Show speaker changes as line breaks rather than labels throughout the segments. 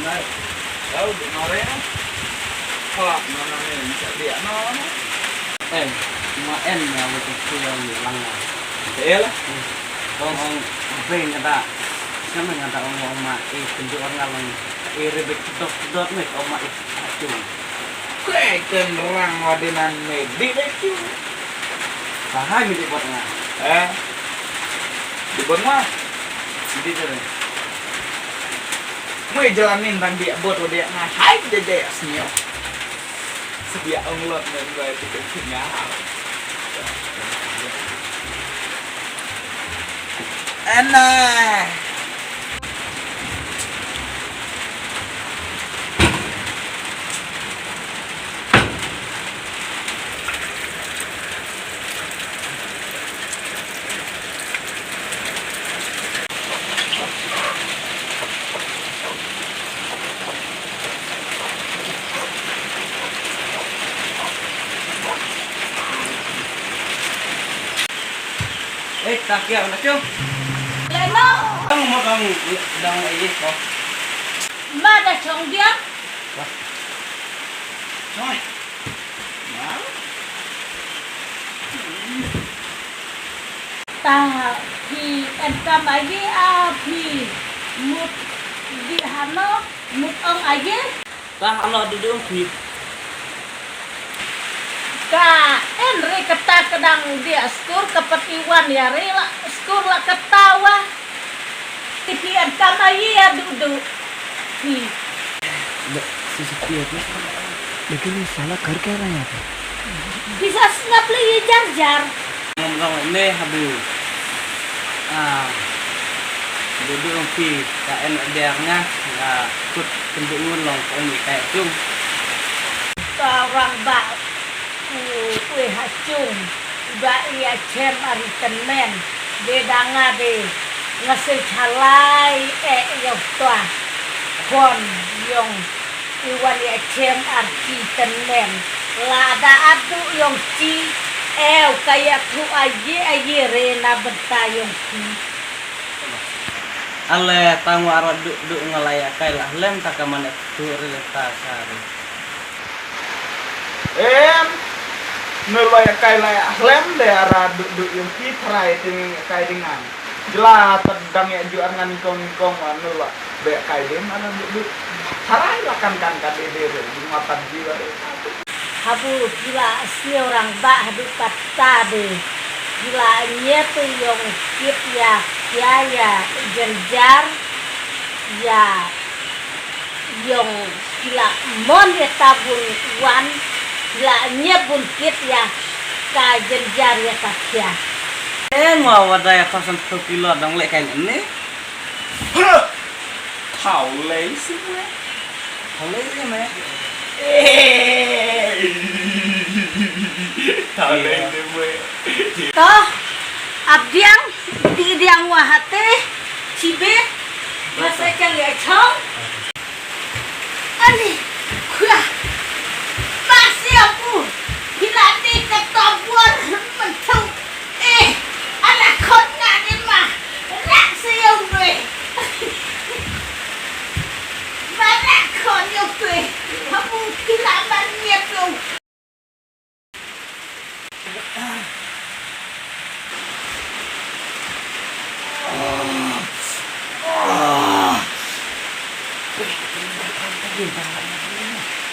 này đâu được nó đấy hoặc nó sẽ điện nó
em mà em là một cái người lăng nào
thế là
ông về người ta sama người ta ông mà penjual orang lang ribet dot nih ông mà itu
cái rang wadenan medi đấy chứ
bahaya di buat nggak
di bawah
di sana
mới jalanin thằng địa bột của địa này hai để nhiều sedia ông lợn nên về thì cũng thịt ngá hảo Anna
tak kira nak cium
Leno,
kamu mau kamu dong ini kok
mana chong dia?
rồi
Ta thì em cầm ai đi thì một đi Hano, một ông ai đi?
tah Allah duduk di
Ka Enri kata kadang dia skur kepetiwan ya rela skur lah ketawa. Tapi em cầm ai ya duduk thì
CCTV लेकिन ये साला कर क्या रहा है यहाँ पे
bisa ngap lagi jar-jar.
ngomong ini habis duduk di KN daerahnya nggak ikut penduk ngulong ini kayak cium
Orang bak kue hacung ba ia cem ari temen bedanga de ngasih calai yo tua kon yong iwan ia cem arti temen lada adu yong ci kayak tu aje rena betayong ki
ale tamu arah duduk ngelayak kayak lem tak kemana tuh relatas hari
em nơi loài cây lại lem để ra được yung khi thay thì cây đi ngang jelas terdang ya jual ngan kong mà nơi loài bẹ cây đến nó được thay là kan di diri di mata jiwa
habu gila si orang bak hadu kata de gila tu yong kip ya jenjar ya yong gila mon ya tabun wan gila bun kip ya ka jenjar ya kakya
mau ada yang 1 kilo dong lek kayak ini
thảo lấy sức mẹ
thằng lấy cái mẹ
thảo lấy đi mẹ
toh abdiang di diang wahate cibet masa cang ya chong ani kuya masih aku gila di ketabuan mentu anak kona ni mah nak sayang gue mana kon yo gue kamu gila banyak lo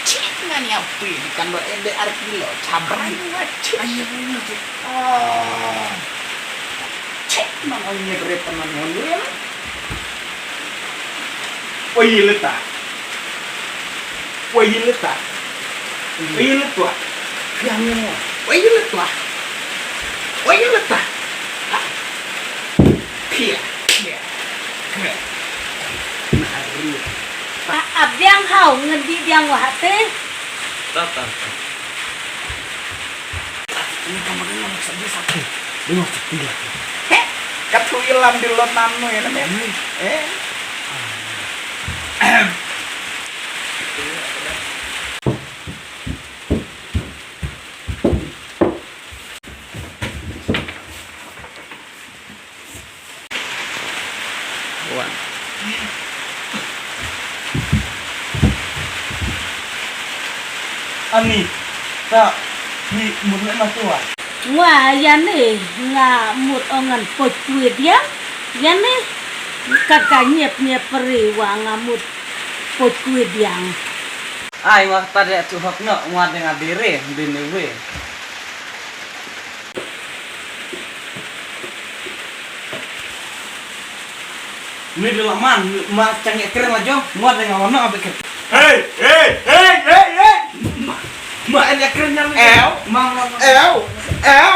cek ngan ya pi kan lo ende arti lo cabrai ayo cek mana ini berepan ngomong ya
quay letak yang quay letak kia
abdiang hau ngedi diang wahate
datang
ini kamu kan nggak bisa satu dia mau tiga
katuilan di lonan no ya namanya
Ani tak di mulai matua.
Wah, yani nga mut ongan pocuit ya. Yani kakaknya punya periwa ngamut pocuit yang.
Ai wah pada tu hok no ngade ngadire bini we. Ini dulu man, cangik keren aja, ngade ngawana abek.
Hei.
Ma ini keren yang
Ew.
mang
Ew.